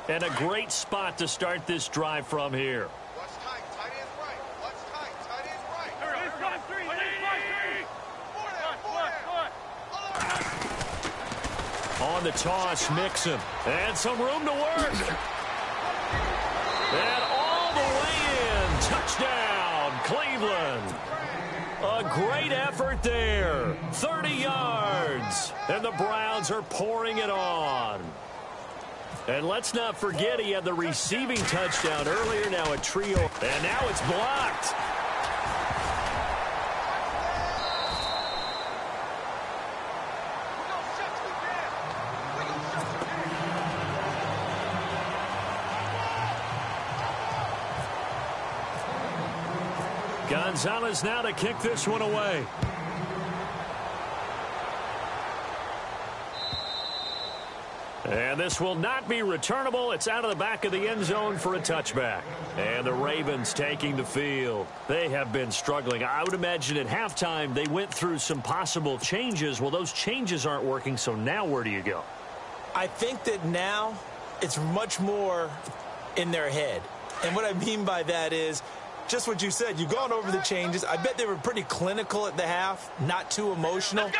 And a great spot to start this drive from here. What's tight? Tight end right. What's tight? Tight end right. On the toss, Mixon. And some room to work. And all the way in. Touchdown, Cleveland. A great effort there. 30 yards. And the Browns are pouring it on. And let's not forget he had the receiving touchdown earlier. Now a trio. And now it's blocked. Gonzalez now to kick this one away. And this will not be returnable. It's out of the back of the end zone for a touchback. And the Ravens taking the field. They have been struggling. I would imagine at halftime they went through some possible changes. Well, those changes aren't working, so now where do you go? I think that now it's much more in their head. And what I mean by that is just what you said. You've gone over the changes. I bet they were pretty clinical at the half, not too emotional.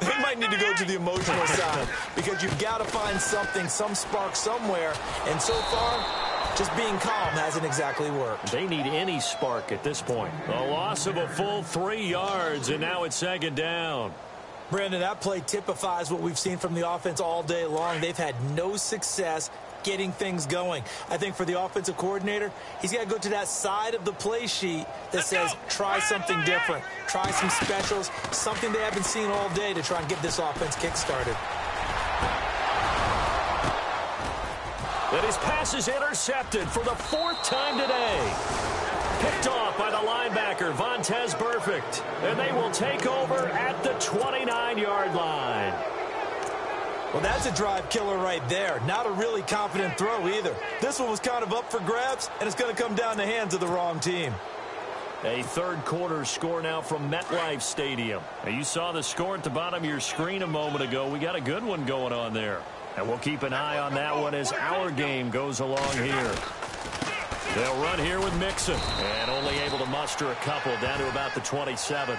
They might need to go to the emotional side because you've got to find something, some spark somewhere. And so far, just being calm hasn't exactly worked. They need any spark at this point. A loss of a full 3 yards, and now it's second down. Brandon, that play typifies what we've seen from the offense all day long. They've had no success getting things going. I think for the offensive coordinator, he's got to go to that side of the play sheet that says try something different, try some specials, something they haven't seen all day to try and get this offense kick-started. And his pass is intercepted for the 4th time today. Picked off by the linebacker, Vontaze Burfict. And they will take over at the 29-yard line. Well, that's a drive killer right there. Not a really confident throw either. This one was kind of up for grabs, and it's going to come down the hands of the wrong team. A third quarter score now from MetLife Stadium. Now, you saw the score at the bottom of your screen a moment ago. We got a good one going on there. And we'll keep an eye on that one as our game goes along here. They'll run here with Mixon. And only able to muster a couple down to about the 27.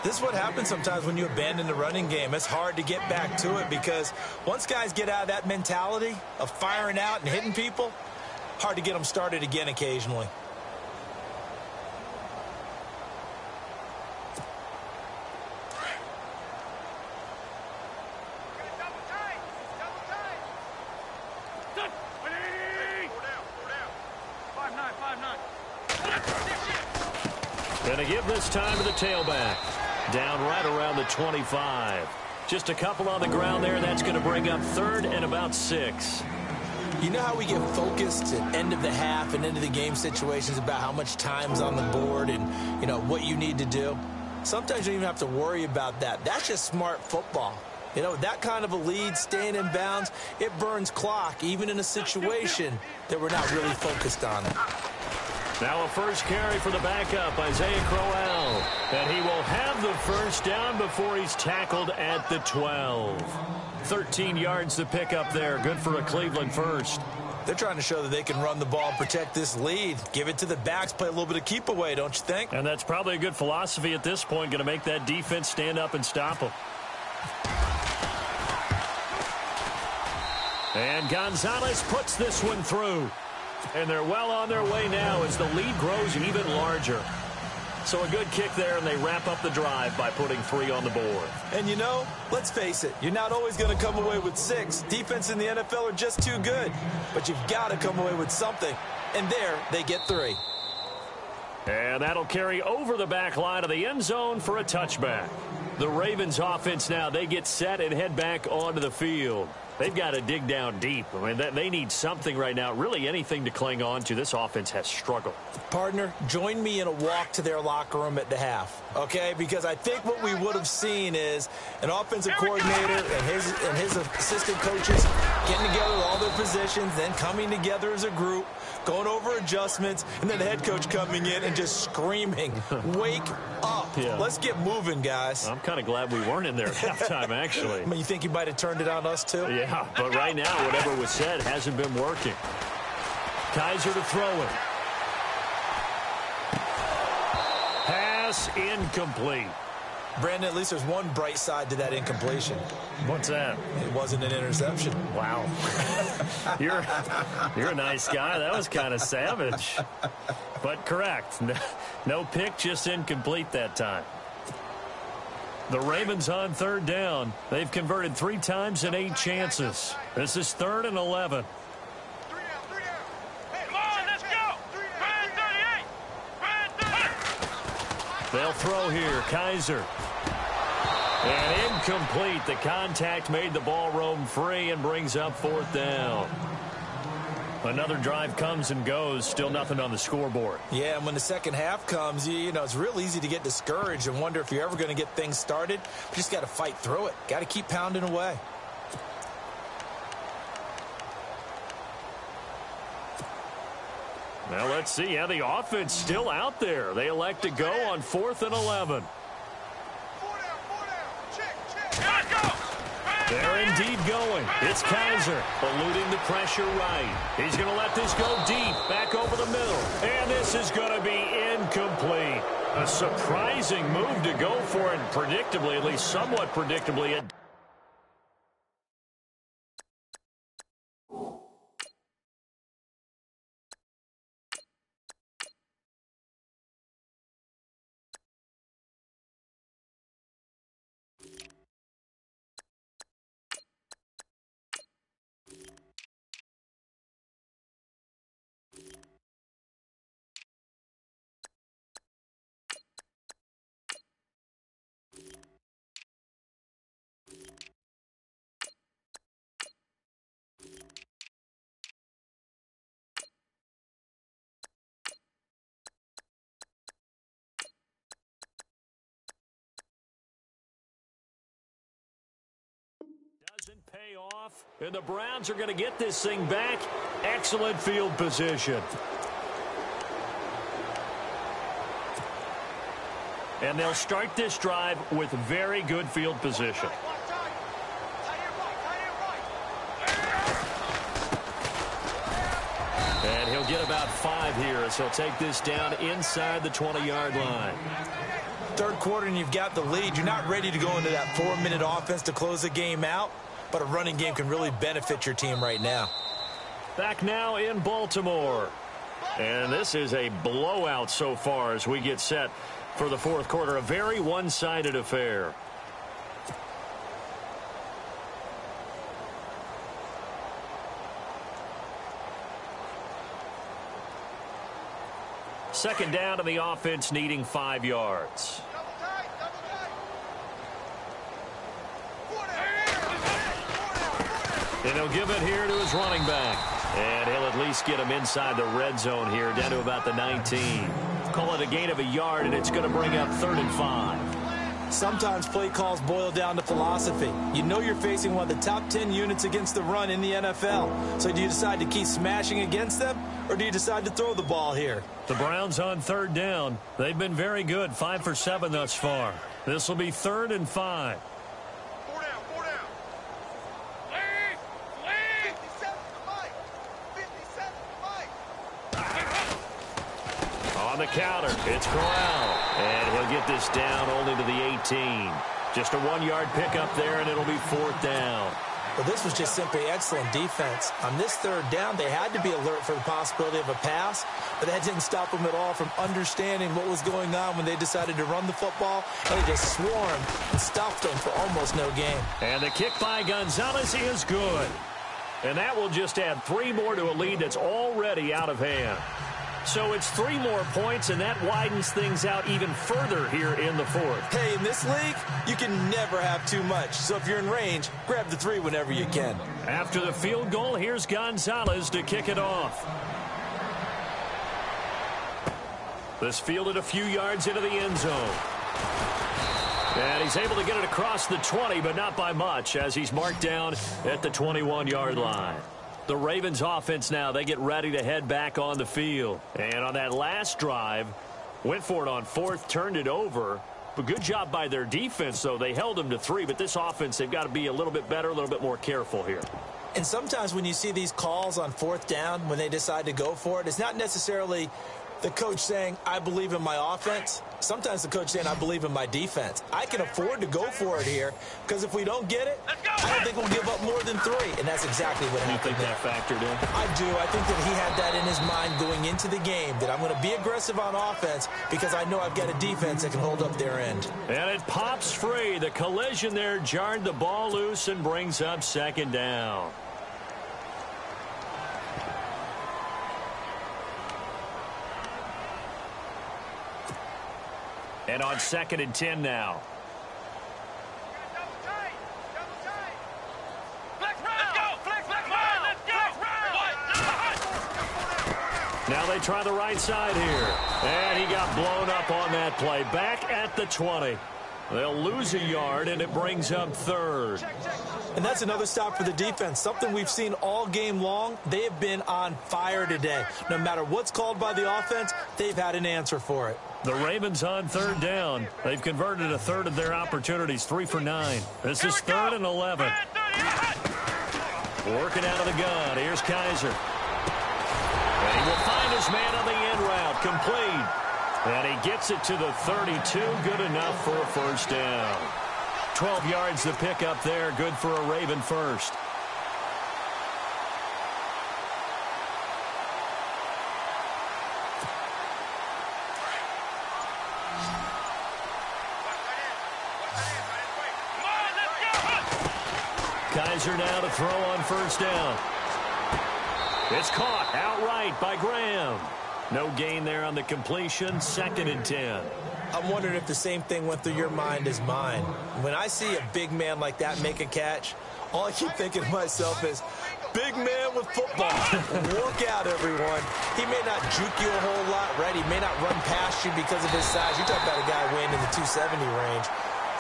This is what happens sometimes when you abandon the running game. It's hard to get back to it because once guys get out of that mentality of firing out and hitting people, hard to get them started again occasionally. Going to give this time to the tailback. Down right around the 25. Just a couple on the ground there. That's going to bring up 3rd and about 6. You know how we get focused at end of the half and into the game situations about how much time's on the board and, you know, what you need to do? Sometimes you don't even have to worry about that. That's just smart football. You know, that kind of a lead, staying in bounds, it burns clock, even in a situation that we're not really focused on it. Now a first carry for the backup, Isaiah Crowell. And he will have the first down before he's tackled at the 12. 13 yards to pick up there. Good for a Cleveland first. They're trying to show that they can run the ball and protect this lead. Give it to the backs, play a little bit of keep away, don't you think? And that's probably a good philosophy at this point, going to make that defense stand up and stop them. And Gonzalez puts this one through. And they're well on their way now as the lead grows even larger. So a good kick there, and they wrap up the drive by putting 3 on the board. And, you know, let's face it, you're not always going to come away with 6. Defense in the NFL are just too good. But you've got to come away with something. And there, they get 3. And that'll carry over the back line of the end zone for a touchback. The Ravens offense now, they get set and head back onto the field. They've got to dig down deep. I mean, they need something right now, really anything to cling on to. This offense has struggled. Partner, join me in a walk to their locker room at the half, okay? Because I think what we would have seen is an offensive coordinator and his assistant coaches getting together with all their positions, then coming together as a group, going over adjustments, and then the head coach coming in and just screaming, wake up. Yeah. Let's get moving, guys. I'm kind of glad we weren't in there at halftime, actually. I mean, you think you might have turned it on us, too? Yeah, but right now, whatever was said hasn't been working. Kizer to throw it. Pass incomplete. Brandon, at least there's one bright side to that incompletion. What's that? It wasn't an interception. Wow. You're a nice guy. That was kind of savage. But correct. No pick, just incomplete that time. The Ravens on third down. They've converted 3 times in 8 chances. This is 3rd and 11. They'll throw here. Kizer. And incomplete. The contact made the ball roam free and brings up 4th down. Another drive comes and goes. Still nothing on the scoreboard. Yeah, and when the second half comes, you know, it's real easy to get discouraged and wonder if you're ever going to get things started. You just got to fight through it. Got to keep pounding away. Now let's see. Yeah, the offense still out there. They elect to go on 4th and 11. They're indeed going. It's Kizer eluding the pressure right. He's going to let this go deep, back over the middle. And this is going to be incomplete. A surprising move to go for it, predictably, at least somewhat predictably. Doesn't pay off, and the Browns are going to get this thing back. Excellent field position. And they'll start this drive with very good field position. And he'll get about 5 here as he'll take this down inside the 20-yard line. Third quarter and you've got the lead. You're not ready to go into that 4-minute offense to close the game out, but a running game can really benefit your team right now. Back now in Baltimore. And this is a blowout so far as we get set for the fourth quarter. A very one-sided affair. Second down, and the offense needing 5 yards. And he'll give it here to his running back. And he'll at least get him inside the red zone here, down to about the 19. Call it a gain of a yard, and it's going to bring up 3rd and 5. Sometimes play calls boil down to philosophy. You know you're facing one of the top 10 units against the run in the NFL. So do you decide to keep smashing against them, or do you decide to throw the ball here? The Browns on third down. They've been very good, 5 for 7 thus far. This will be 3rd and 5. On the counter, it's Corral. And he'll get this down only to the 18. Just a 1-yard pickup there, and it'll be 4th down. Well, this was just simply excellent defense. On this third down, they had to be alert for the possibility of a pass, but that didn't stop them at all from understanding what was going on when they decided to run the football, and they just swarmed and stopped them for almost no gain. And the kick by Gonzalez is good. And that will just add 3 more to a lead that's already out of hand. So it's 3 more points, and that widens things out even further here in the fourth. Hey, in this league, you can never have too much. So if you're in range, grab the 3 whenever you can. After the field goal, here's Gonzalez to kick it off. This fielded a few yards into the end zone. And he's able to get it across the 20, but not by much, as he's marked down at the 21-yard line. The Ravens offense now, they get ready to head back on the field. And on that last drive, went for it on 4th, turned it over, But good job by their defense, though. They held them to 3, but this offense, they've got to be a little bit better, a little bit more careful here. And sometimes when you see these calls on 4th down, when they decide to go for it, it's not necessarily the coach saying, I believe in my offense. Sometimes the coach saying, I believe in my defense. I can afford to go for it here because if we don't get it, I don't think we'll give up more than 3. And that's exactly what happened. You think that factored in? I do. I think that he had that in his mind going into the game, that I'm going to be aggressive on offense because I know I've got a defense that can hold up their end. And it pops free. The collision there jarred the ball loose and brings up 2nd down. And on 2nd and 10 now. Now they try the right side here. And he got blown up on that play. Back at the 20. They'll lose a yard, and it brings up 3rd. And that's another stop for the defense. Something we've seen all game long. They have been on fire today. No matter what's called by the offense, they've had an answer for it. The Ravens on 3rd down. They've converted a 1/3 of their opportunities, 3 for 9. This is 3rd and 11. Working out of the gun. Here's Kaiser. And he will find his man on the end route. Complete. And he gets it to the 32. Good enough for a 1st down. 12 yards to pick up there. Good for a Raven first. Kaiser now to throw on 1st down. It's caught outright by Graham. No gain there on the completion. 2nd and 10. I'm wondering if the same thing went through your mind as mine. When I see a big man like that make a catch, all I keep thinking to myself is, big man with football. Look out, everyone. He may not juke you a whole lot, right? He may not run past you because of his size. You talk about a guy weighing in the 270 range.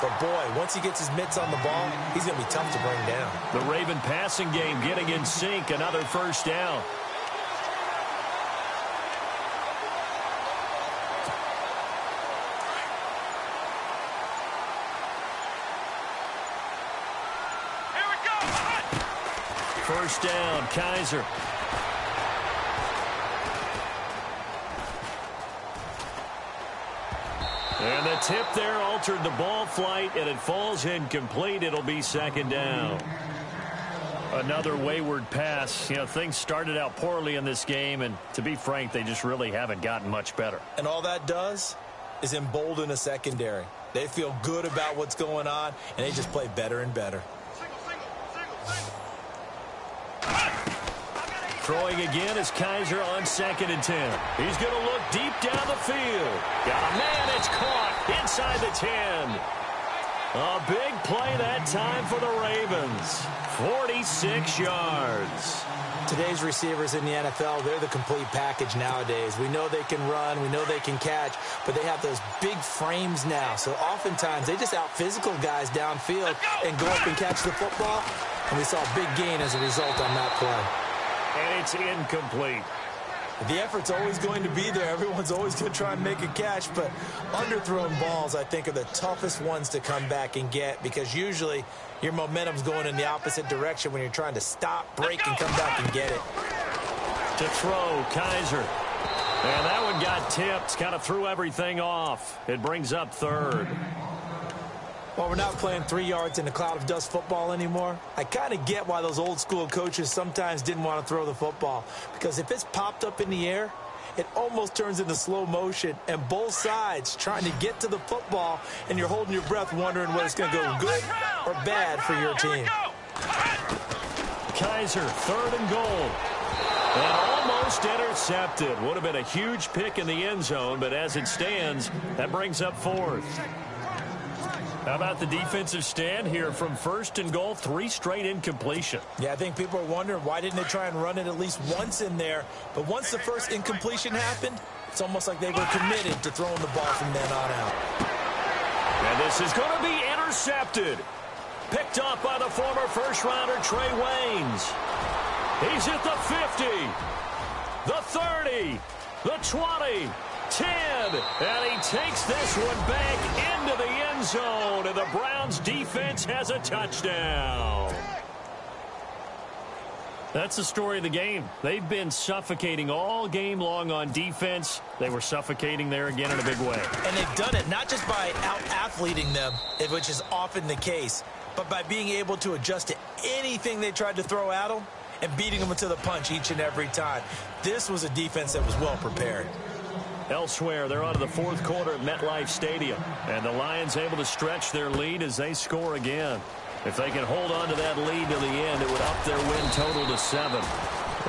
But, boy, once he gets his mitts on the ball, he's going to be tough to bring down. The Raven passing game getting in sync. Another 1st down. Here we go. 1st down, Kaiser. And the tip there altered the ball flight, and it falls incomplete. It'll be 2nd down. Another wayward pass. You know, things started out poorly in this game, and to be frank, they just really haven't gotten much better. And all that does is embolden a secondary. They feel good about what's going on, and they just play better and better. Throwing again is Kaiser on 2nd and 10. He's going to look deep down the field. Got a man, it's caught inside the 10. A big play that time for the Ravens. 46 yards. Today's receivers in the NFL, they're the complete package nowadays. We know they can run, we know they can catch, but they have those big frames now. So oftentimes they just out-physical guys downfield and go up and catch the football. And we saw a big gain as a result on that play. And it's incomplete. The effort's always going to be there. Everyone's always going to try and make a catch, but underthrown balls, I think, are the toughest ones to come back and get because usually your momentum's going in the opposite direction when you're trying to stop, break, and come back and get it. To throw, Kaiser. And that one got tipped, kind of threw everything off. It brings up 3rd. Well, we're not playing 3 yards in a cloud of dust football anymore. I kind of get why those old school coaches sometimes didn't want to throw the football. Because if it's popped up in the air, it almost turns into slow motion. And both sides trying to get to the football, and you're holding your breath wondering whether it's going to go good or bad for your team. Kaiser, 3rd and goal. And almost intercepted. Would have been a huge pick in the end zone, but as it stands, that brings up 4th. How about the defensive stand here from 1st and goal, 3 straight incompletion? Yeah, I think people are wondering why didn't they try and run it at least once in there. But once the first incompletion happened, it's almost like they were committed to throwing the ball from then on out. And this is going to be intercepted. Picked off by the former first-rounder Trey Waynes. He's at the 50, the 30, the 20, 10. And he takes this one back into the end zone. And the Browns defense has a touchdown. That's the story of the game. They've been suffocating all game long on defense. They were suffocating there again in a big way. And they've done it not just by out-athleting them, which is often the case, but by being able to adjust to anything they tried to throw at them and beating them to the punch each and every time. This was a defense that was well prepared. Elsewhere, they're on to the fourth quarter at MetLife Stadium. And the Lions able to stretch their lead as they score again. If they can hold on to that lead to the end, it would up their win total to 7.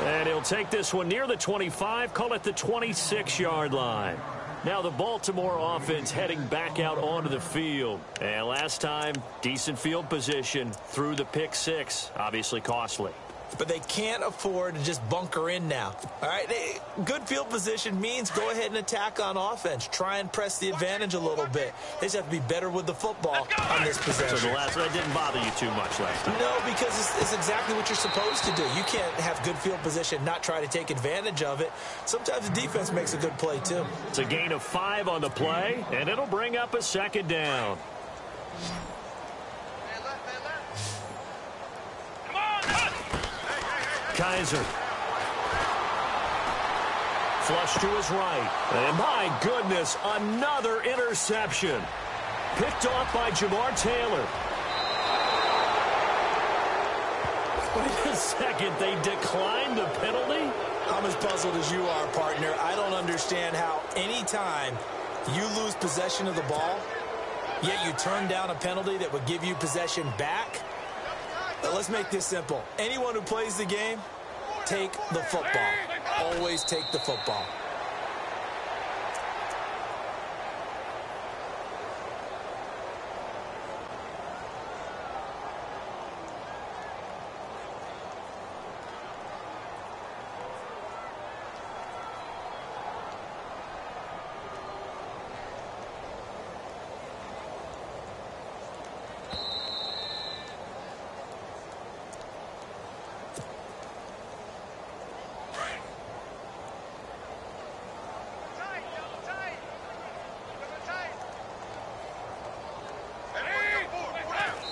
And he'll take this one near the 25, call it the 26-yard line. Now the Baltimore offense heading back out onto the field. And last time, decent field position through the pick 6, obviously costly. But they can't afford to just bunker in now. All right, good field position means go ahead and attack on offense. Try and press the advantage a little bit. They just have to be better with the football on this possession. So the last one didn't bother you too much last time? No, because it's exactly what you're supposed to do. You can't have good field position, not try to take advantage of it. Sometimes the defense makes a good play, too. It's a gain of 5 on the play, and it'll bring up a second down. Kaiser. Flush to his right. And my goodness, another interception. Picked off by Jamar Taylor. Wait a second, they declined the penalty? I'm as puzzled as you are, partner. I don't understand how any time you lose possession of the ball, yet you turn down a penalty that would give you possession back. Let's make this simple. Anyone who plays the game, take the football. Always take the football.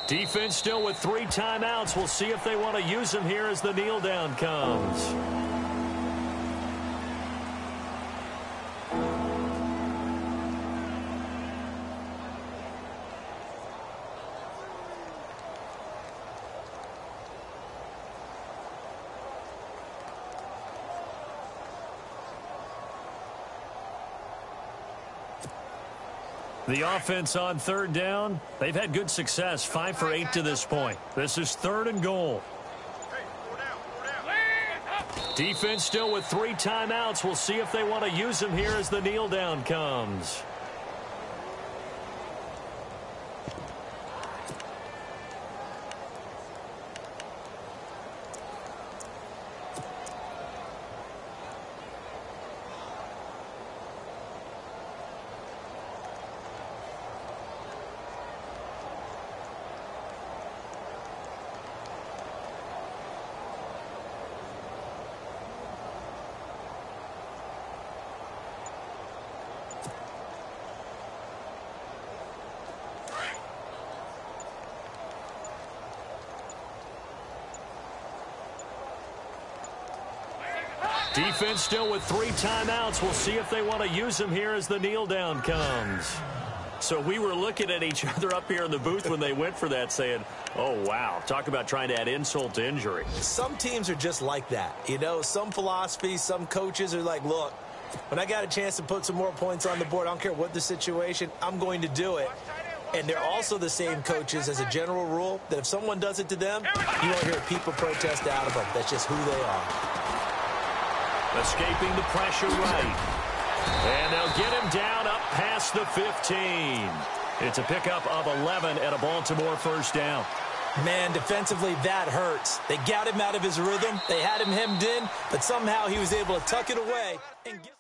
Defense still with 3 timeouts. We'll see if they want to use them here as the kneel down comes. The offense on third down, they've had good success, 5 for 8 to this point. This is 3rd and goal. Defense still with 3 timeouts. We'll see if they want to use them here as the kneel down comes. Defense still with 3 timeouts. We'll see if they want to use them here as the kneel down comes. So we were looking at each other up here in the booth when they went for that saying, oh, wow, talk about trying to add insult to injury. Some teams are just like that. You know, some philosophies, some coaches are like, look, when I got a chance to put some more points on the board, I don't care what the situation, I'm going to do it. And they're also the same coaches as a general rule that if someone does it to them, you won't hear people protest out of them. That's just who they are. Escaping the pressure right. And they'll get him down up past the 15. It's a pickup of 11 at a Baltimore first down. Man, defensively, that hurts. They got him out of his rhythm. They had him hemmed in, but somehow he was able to tuck it away and get